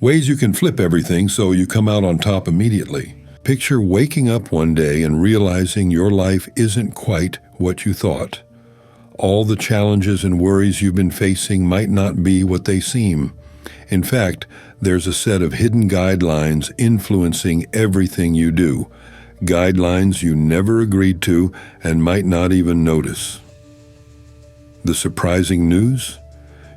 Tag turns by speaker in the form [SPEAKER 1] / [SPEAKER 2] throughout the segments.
[SPEAKER 1] Ways you can flip everything so you come out on top immediately. Picture waking up one day and realizing your life isn't quite what you thought. All the challenges and worries you've been facing might not be what they seem. In fact, there's a set of hidden guidelines influencing everything you do. Guidelines you never agreed to and might not even notice. The surprising news?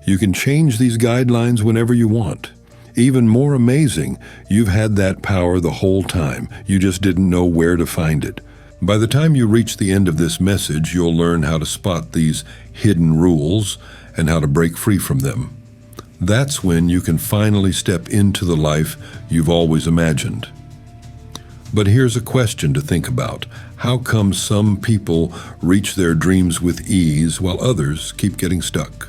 [SPEAKER 1] You can change these guidelines whenever you want. Even more amazing, you've had that power the whole time. You just didn't know where to find it. By the time you reach the end of this message, you'll learn how to spot these hidden rules and how to break free from them. That's when you can finally step into the life you've always imagined. But here's a question to think about. How come some people reach their dreams with ease while others keep getting stuck?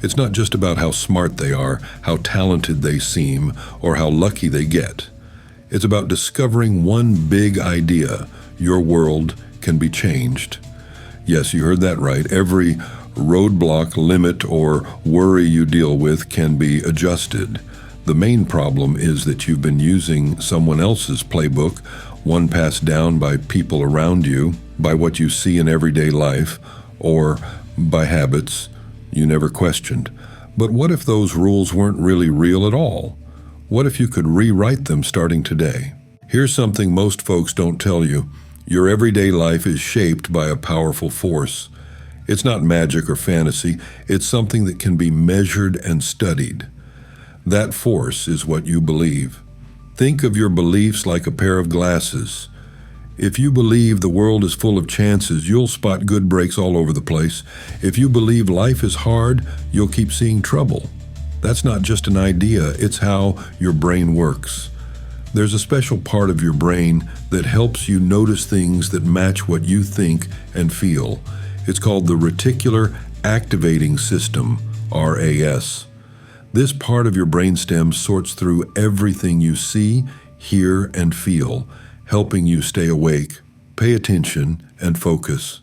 [SPEAKER 1] It's not just about how smart they are, how talented they seem, or how lucky they get. It's about discovering one big idea: your world can be changed. Yes, you heard that right. Every roadblock, limit, or worry you deal with can be adjusted. The main problem is that you've been using someone else's playbook, one passed down by people around you, by what you see in everyday life, or by habits you never questioned. But what if those rules weren't really real at all? What if you could rewrite them starting today? Here's something most folks don't tell you. Your everyday life is shaped by a powerful force. It's not magic or fantasy. It's something that can be measured and studied. That force is what you believe. Think of your beliefs like a pair of glasses. If you believe the world is full of chances, you'll spot good breaks all over the place. If you believe life is hard, you'll keep seeing trouble. That's not just an idea, it's how your brain works. There's a special part of your brain that helps you notice things that match what you think and feel. It's called the reticular activating system, RAS. This part of your brainstem sorts through everything you see, hear, and feel, helping you stay awake, pay attention, and focus.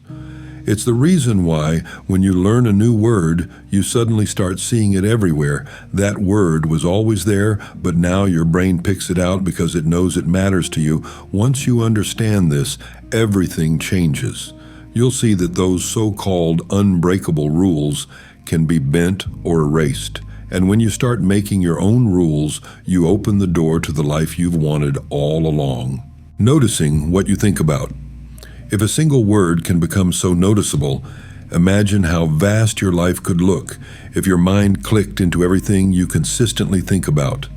[SPEAKER 1] It's the reason why, when you learn a new word, you suddenly start seeing it everywhere. That word was always there, but now your brain picks it out because it knows it matters to you. Once you understand this, everything changes. You'll see that those so-called unbreakable rules can be bent or erased. And when you start making your own rules, you open the door to the life you've wanted all along. Noticing what you think about. If a single word can become so noticeable, imagine how vast your life could look if your mind clicked into everything you consistently think about.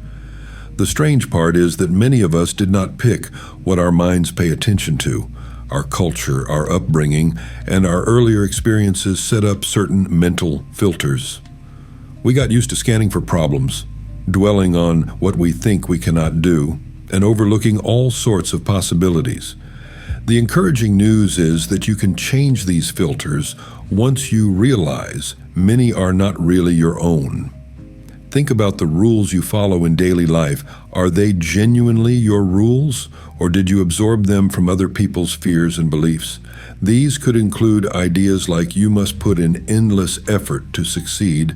[SPEAKER 1] The strange part is that many of us did not pick what our minds pay attention to. Our culture, our upbringing, and our earlier experiences set up certain mental filters. We got used to scanning for problems, dwelling on what we think we cannot do, and overlooking all sorts of possibilities. The encouraging news is that you can change these filters once you realize many are not really your own. Think about the rules you follow in daily life. Are they genuinely your rules, or did you absorb them from other people's fears and beliefs? These could include ideas like you must put in endless effort to succeed,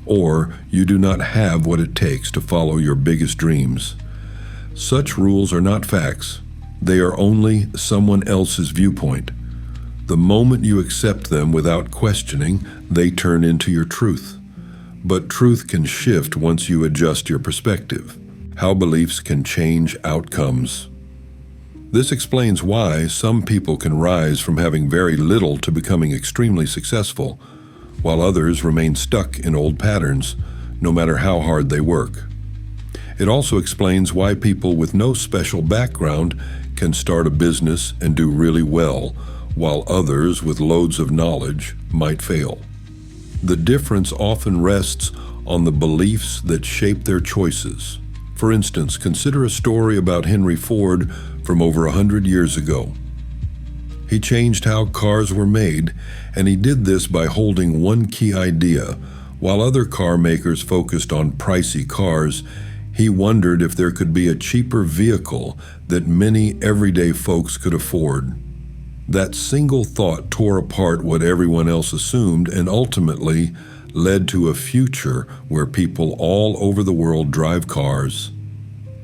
[SPEAKER 1] or you do not have what it takes to follow your biggest dreams. Such rules are not facts. They are only someone else's viewpoint. The moment you accept them without questioning, they turn into your truth. But truth can shift once you adjust your perspective. How beliefs can change outcomes. This explains why some people can rise from having very little to becoming extremely successful, while others remain stuck in old patterns, no matter how hard they work. It also explains why people with no special background can start a business and do really well, while others with loads of knowledge might fail. The difference often rests on the beliefs that shape their choices. For instance, consider a story about Henry Ford from over 100 years ago. He changed how cars were made, and he did this by holding one key idea. While other car makers focused on pricey cars, he wondered if there could be a cheaper vehicle that many everyday folks could afford. That single thought tore apart what everyone else assumed and ultimately led to a future where people all over the world drive cars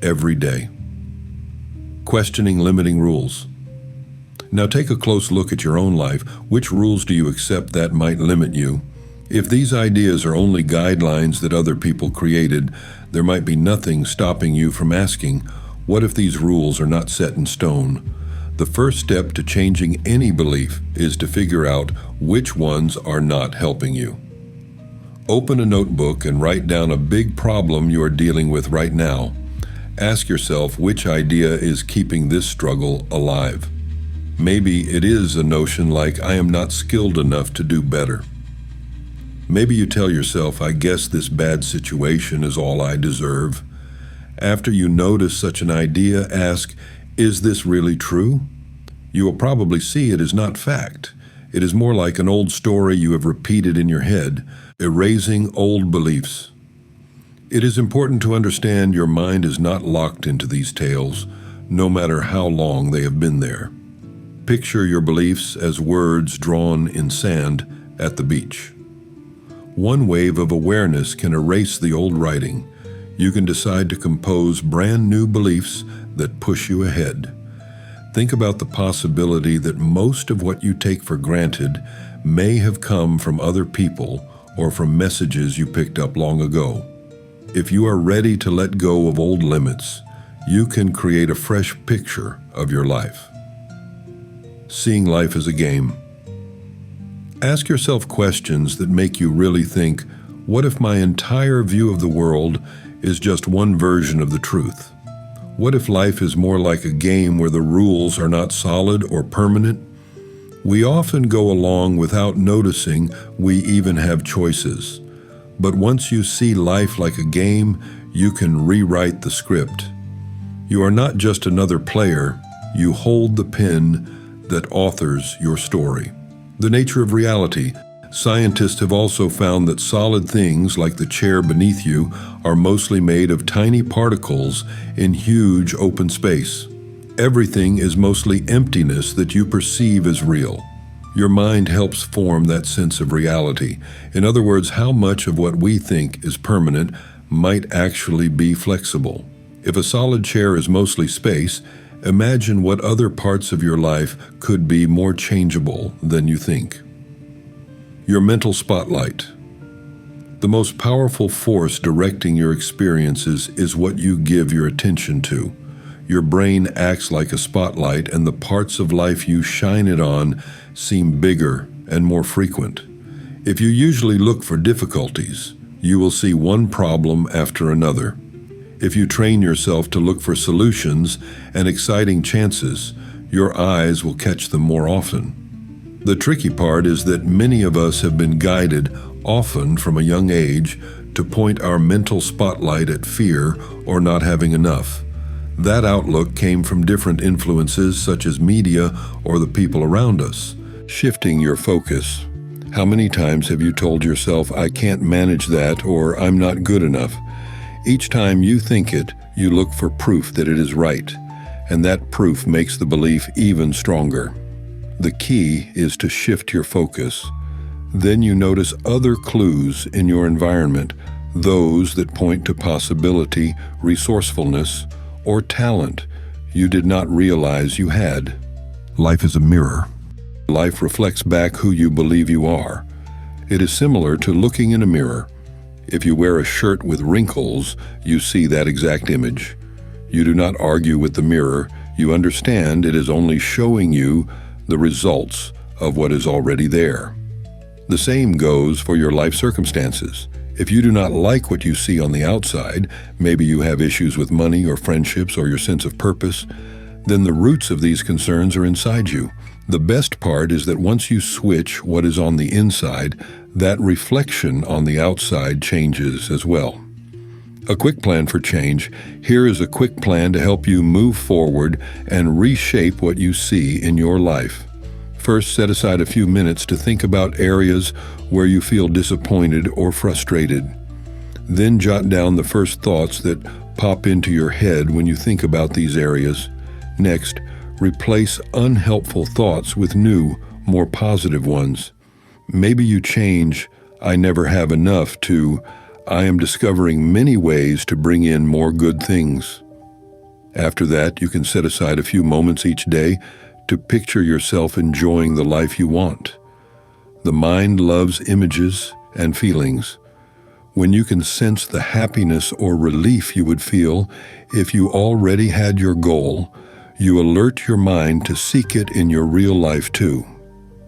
[SPEAKER 1] every day. Questioning limiting rules. Now take a close look at your own life. Which rules do you accept that might limit you? If these ideas are only guidelines that other people created, there might be nothing stopping you from asking, what if these rules are not set in stone? The first step to changing any belief is to figure out which ones are not helping you. Open a notebook and write down a big problem you are dealing with right now. Ask yourself which idea is keeping this struggle alive. Maybe it is a notion like, I am not skilled enough to do better. Maybe you tell yourself, I guess this bad situation is all I deserve. After you notice such an idea, ask, is this really true? You will probably see it is not fact. It is more like an old story you have repeated in your head, erasing old beliefs. It is important to understand your mind is not locked into these tales, no matter how long they have been there. Picture your beliefs as words drawn in sand at the beach. One wave of awareness can erase the old writing. You can decide to compose brand new beliefs that push you ahead. Think about the possibility that most of what you take for granted may have come from other people or from messages you picked up long ago. If you are ready to let go of old limits, you can create a fresh picture of your life. Seeing life as a game. Ask yourself questions that make you really think, what if my entire view of the world is just one version of the truth? What if life is more like a game where the rules are not solid or permanent? We often go along without noticing we even have choices. But once you see life like a game, you can rewrite the script. You are not just another player, you hold the pen that authors your story. The nature of reality. Scientists have also found that solid things like the chair beneath you are mostly made of tiny particles in huge open space. Everything is mostly emptiness that you perceive as real. Your mind helps form that sense of reality. In other words, how much of what we think is permanent might actually be flexible. If a solid chair is mostly space, imagine what other parts of your life could be more changeable than you think. Your mental spotlight. The most powerful force directing your experiences is what you give your attention to. Your brain acts like a spotlight, and the parts of life you shine it on seem bigger and more frequent. If you usually look for difficulties, you will see one problem after another. If you train yourself to look for solutions and exciting chances, your eyes will catch them more often. The tricky part is that many of us have been guided, often from a young age, to point our mental spotlight at fear or not having enough. That outlook came from different influences such as media or the people around us. Shifting your focus. How many times have you told yourself, I can't manage that, or I'm not good enough? Each time you think it, you look for proof that it is right, and that proof makes the belief even stronger. The key is to shift your focus. Then you notice other clues in your environment, those that point to possibility, resourcefulness, or talent you did not realize you had. Life is a mirror. Life reflects back who you believe you are. It is similar to looking in a mirror. If you wear a shirt with wrinkles, you see that exact image. You do not argue with the mirror. You understand it is only showing you the results of what is already there. The same goes for your life circumstances. If you do not like what you see on the outside, maybe you have issues with money or friendships or your sense of purpose, then the roots of these concerns are inside you. The best part is that once you switch what is on the inside, that reflection on the outside changes as well. A quick plan for change. Here is a quick plan to help you move forward and reshape what you see in your life. First, set aside a few minutes to think about areas where you feel disappointed or frustrated. Then jot down the first thoughts that pop into your head when you think about these areas. Next, replace unhelpful thoughts with new, more positive ones. Maybe you change, I never have enough to I am discovering many ways to bring in more good things. After that, you can set aside a few moments each day to picture yourself enjoying the life you want. The mind loves images and feelings. When you can sense the happiness or relief you would feel if you already had your goal, you alert your mind to seek it in your real life too.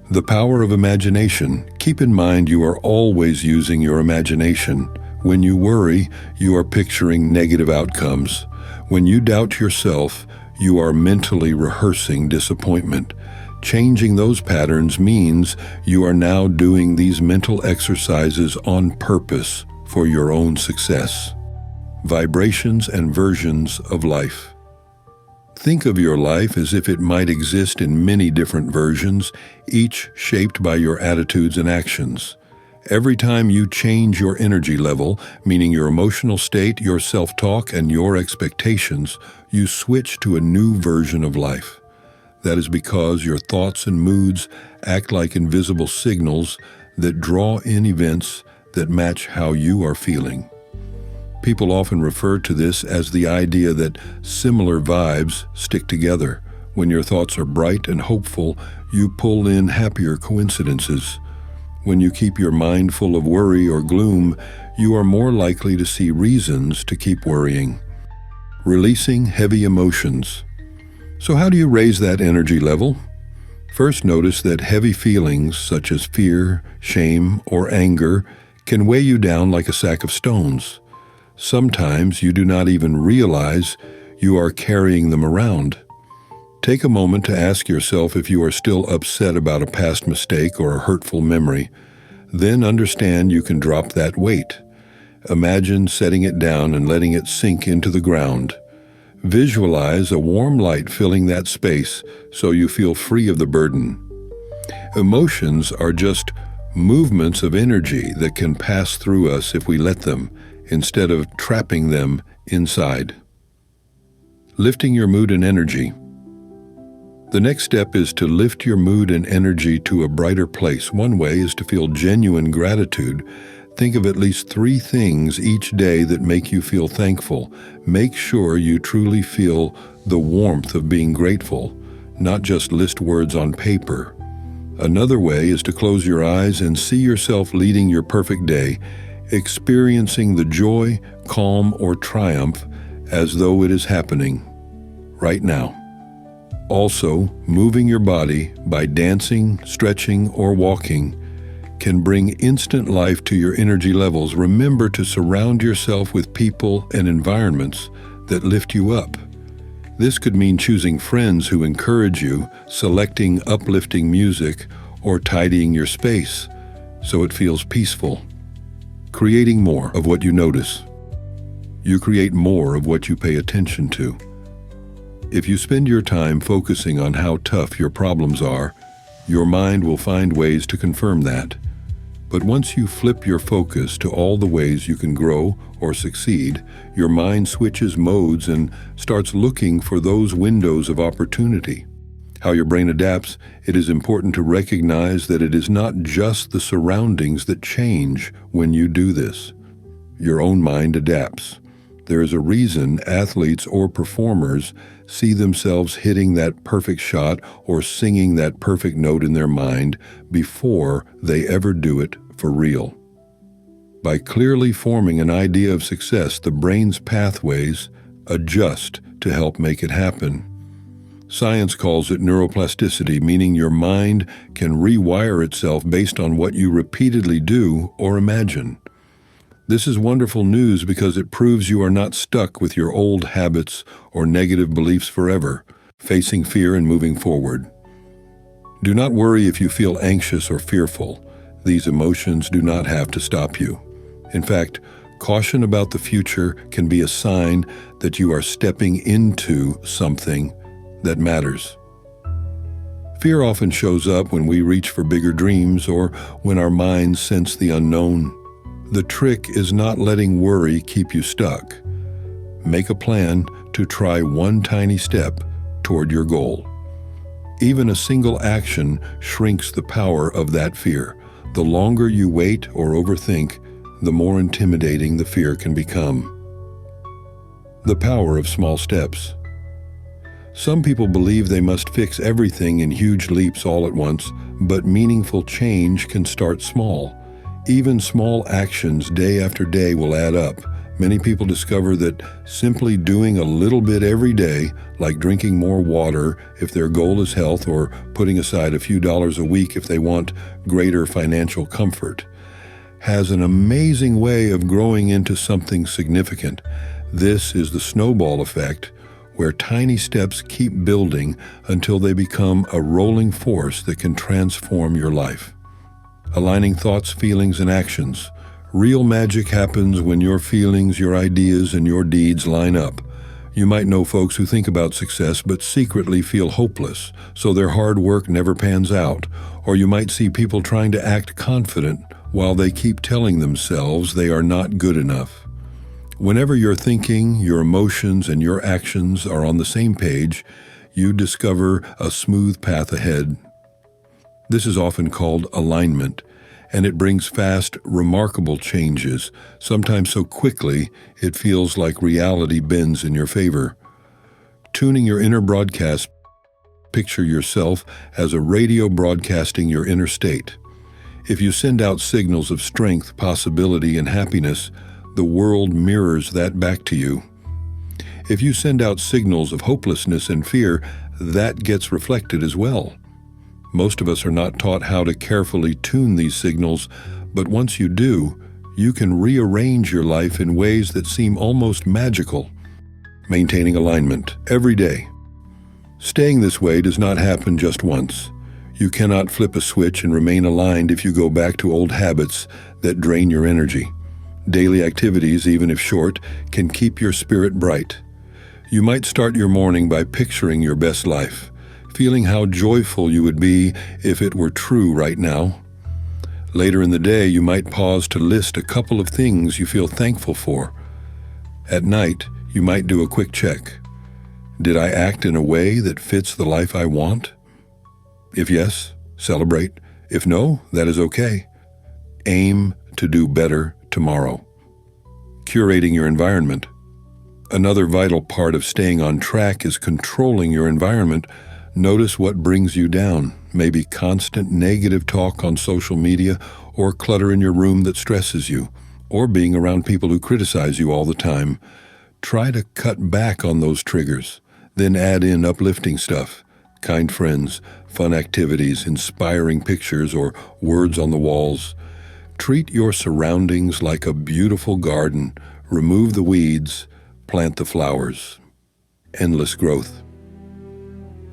[SPEAKER 1] The power of imagination. Keep in mind you are always using your imagination. When you worry, you are picturing negative outcomes. When you doubt yourself, you are mentally rehearsing disappointment. Changing those patterns means you are now doing these mental exercises on purpose for your own success. Vibrations and versions of life. Think of your life as if it might exist in many different versions, each shaped by your attitudes and actions. Every time you change your energy level, meaning your emotional state, your self-talk, and your expectations, you switch to a new version of life. That is because your thoughts and moods act like invisible signals that draw in events that match how you are feeling. People often refer to this as the idea that similar vibes stick together. When your thoughts are bright and hopeful, you pull in happier coincidences. When you keep your mind full of worry or gloom, you are more likely to see reasons to keep worrying. Releasing heavy emotions. So how do you raise that energy level? First, notice that heavy feelings such as fear, shame, or anger can weigh you down like a sack of stones. Sometimes you do not even realize you are carrying them around. Take a moment to ask yourself if you are still upset about a past mistake or a hurtful memory. Then understand you can drop that weight. Imagine setting it down and letting it sink into the ground. Visualize a warm light filling that space so you feel free of the burden. Emotions are just movements of energy that can pass through us if we let them, instead of trapping them inside. Lifting your mood and energy. The next step is to lift your mood and energy to a brighter place. One way is to feel genuine gratitude. Think of at least 3 things each day that make you feel thankful. Make sure you truly feel the warmth of being grateful, not just list words on paper. Another way is to close your eyes and see yourself leading your perfect day, experiencing the joy, calm, or triumph as though it is happening right now. Also, moving your body by dancing, stretching, or walking can bring instant life to your energy levels. Remember to surround yourself with people and environments that lift you up. This could mean choosing friends who encourage you, selecting uplifting music, or tidying your space so it feels peaceful. Creating more of what you notice. You create more of what you pay attention to. If you spend your time focusing on how tough your problems are, your mind will find ways to confirm that. But once you flip your focus to all the ways you can grow or succeed, your mind switches modes and starts looking for those windows of opportunity. How your brain adapts, it is important to recognize that it is not just the surroundings that change when you do this. Your own mind adapts. There is a reason athletes or performers see themselves hitting that perfect shot or singing that perfect note in their mind before they ever do it for real. By clearly forming an idea of success, the brain's pathways adjust to help make it happen. Science calls it neuroplasticity, meaning your mind can rewire itself based on what you repeatedly do or imagine. This is wonderful news because it proves you are not stuck with your old habits or negative beliefs forever, facing fear and moving forward. Do not worry if you feel anxious or fearful. These emotions do not have to stop you. In fact, caution about the future can be a sign that you are stepping into something that matters. Fear often shows up when we reach for bigger dreams or when our minds sense the unknown. The trick is not letting worry keep you stuck. Make a plan to try one tiny step toward your goal. Even a single action shrinks the power of that fear. The longer you wait or overthink, the more intimidating the fear can become. The power of small steps. Some people believe they must fix everything in huge leaps all at once, but meaningful change can start small. Even small actions day after day will add up. Many people discover that simply doing a little bit every day, like drinking more water if their goal is health, or putting aside a few dollars a week if they want greater financial comfort, has an amazing way of growing into something significant. This is the snowball effect, where tiny steps keep building until they become a rolling force that can transform your life. Aligning thoughts, feelings, and actions. Real magic happens when your feelings, your ideas, and your deeds line up. You might know folks who think about success but secretly feel hopeless, so their hard work never pans out. Or you might see people trying to act confident while they keep telling themselves they are not good enough. Whenever your thinking, your emotions, and your actions are on the same page, you discover a smooth path ahead. This is often called alignment, and it brings fast, remarkable changes, sometimes so quickly it feels like reality bends in your favor. Tuning your inner broadcast. Picture yourself as a radio broadcasting your inner state. If you send out signals of strength, possibility, and happiness, the world mirrors that back to you. If you send out signals of hopelessness and fear, that gets reflected as well. Most of us are not taught how to carefully tune these signals, but once you do, you can rearrange your life in ways that seem almost magical. Maintaining alignment every day. Staying this way does not happen just once. You cannot flip a switch and remain aligned if you go back to old habits that drain your energy. Daily activities, even if short, can keep your spirit bright. You might start your morning by picturing your best life, feeling how joyful you would be if it were true right now. Later in the day, you might pause to list a couple of things you feel thankful for. At night, you might do a quick check. Did I act in a way that fits the life I want? If yes, celebrate. If no, that is okay. Aim to do better tomorrow. Curating your environment. Another vital part of staying on track is controlling your environment. Notice what brings you down, maybe constant negative talk on social media, or clutter in your room that stresses you, or being around people who criticize you all the time. Try to cut back on those triggers, then add in uplifting stuff, kind friends, fun activities, inspiring pictures, or words on the walls. Treat your surroundings like a beautiful garden. Remove the weeds, plant the flowers. Endless growth.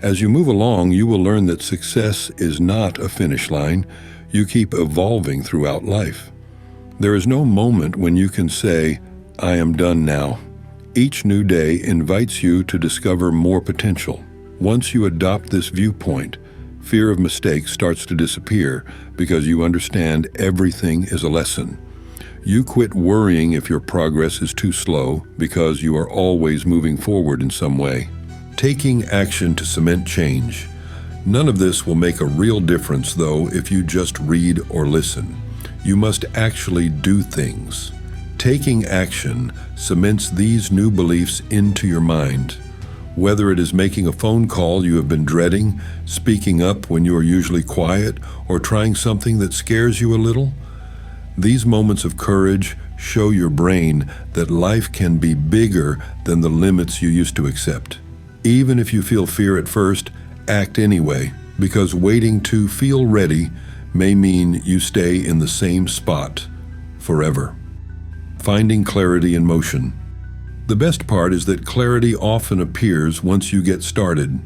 [SPEAKER 1] As you move along, you will learn that success is not a finish line. You keep evolving throughout life. There is no moment when you can say, "I am done now." Each new day invites you to discover more potential. Once you adopt this viewpoint, fear of mistakes starts to disappear because you understand everything is a lesson. You quit worrying if your progress is too slow because you are always moving forward in some way. Taking action to cement change. None of this will make a real difference, though, if you just read or listen. You must actually do things. Taking action cements these new beliefs into your mind. Whether it is making a phone call you have been dreading, speaking up when you are usually quiet, or trying something that scares you a little, these moments of courage show your brain that life can be bigger than the limits you used to accept. Even if you feel fear at first, act anyway, because waiting to feel ready may mean you stay in the same spot forever. Finding clarity in motion. The best part is that clarity often appears once you get started.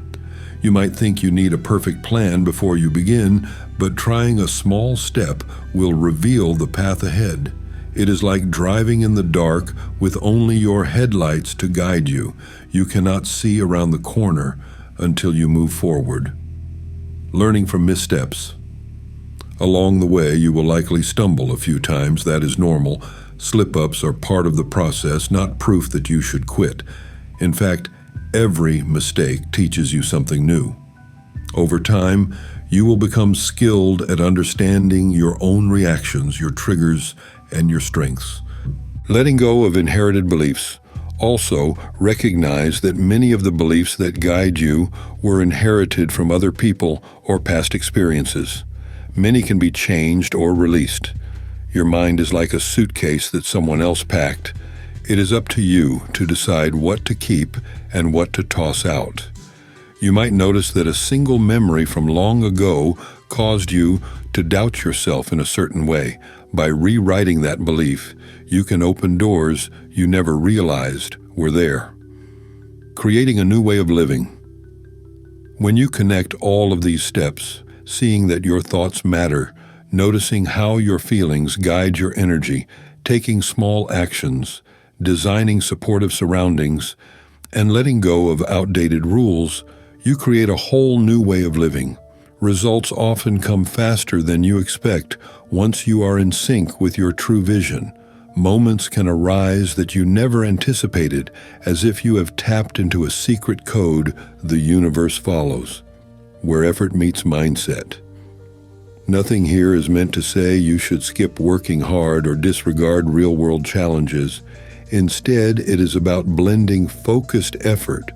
[SPEAKER 1] You might think you need a perfect plan before you begin, but trying a small step will reveal the path ahead. It is like driving in the dark with only your headlights to guide you. You cannot see around the corner until you move forward. Learning from missteps. Along the way, you will likely stumble a few times. That is normal. Slip-ups are part of the process, not proof that you should quit. In fact, every mistake teaches you something new. Over time, You will become skilled at understanding your own reactions, your triggers, and your strengths. Letting go of inherited beliefs. Also, recognize that many of the beliefs that guide you were inherited from other people or past experiences. Many can be changed or released. Your mind is like a suitcase that someone else packed. It is up to you to decide what to keep and what to toss out. You might notice that a single memory from long ago caused you to doubt yourself in a certain way. By rewriting that belief, you can open doors you never realized were there. Creating a new way of living. When you connect all of these steps, seeing that your thoughts matter, noticing how your feelings guide your energy, taking small actions, designing supportive surroundings, and letting go of outdated rules, you create a whole new way of living. Results often come faster than you expect once you are in sync with your true vision. Moments can arise that you never anticipated, as if you have tapped into a secret code the universe follows, where effort meets mindset. Nothing here is meant to say you should skip working hard or disregard real-world challenges. Instead, it is about blending focused effort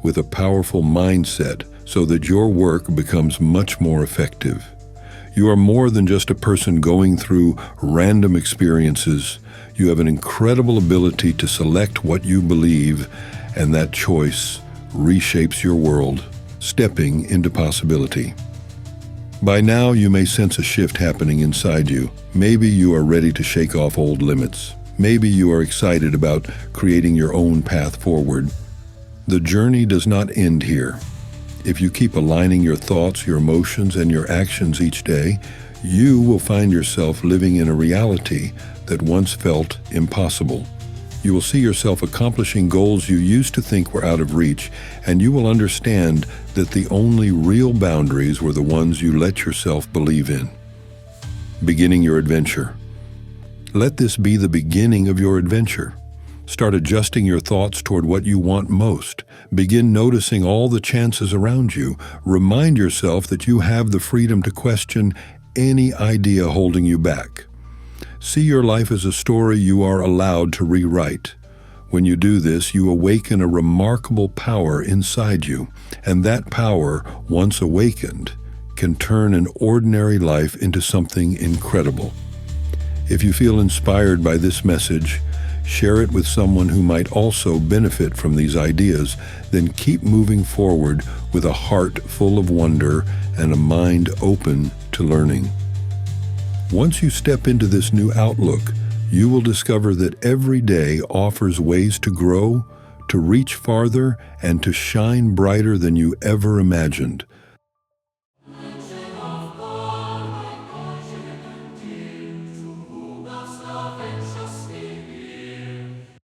[SPEAKER 1] with a powerful mindset so that your work becomes much more effective. You are more than just a person going through random experiences. You have an incredible ability to select what you believe, and that choice reshapes your world, stepping into possibility. By now, you may sense a shift happening inside you. Maybe you are ready to shake off old limits. Maybe you are excited about creating your own path forward. The journey does not end here. If you keep aligning your thoughts, your emotions, and your actions each day, you will find yourself living in a reality that once felt impossible. You will see yourself accomplishing goals you used to think were out of reach, and you will understand that the only real boundaries were the ones you let yourself believe in. Beginning your adventure. Let this be the beginning of your adventure. Start adjusting your thoughts toward what you want most. Begin noticing all the chances around you. Remind yourself that you have the freedom to question any idea holding you back. See your life as a story you are allowed to rewrite. When you do this, you awaken a remarkable power inside you, and that power, once awakened, can turn an ordinary life into something incredible. If you feel inspired by this message, share it with someone who might also benefit from these ideas. Then keep moving forward with a heart full of wonder and a mind open to learning. Once you step into this new outlook, you will discover that every day offers ways to grow, to reach farther, and to shine brighter than you ever imagined.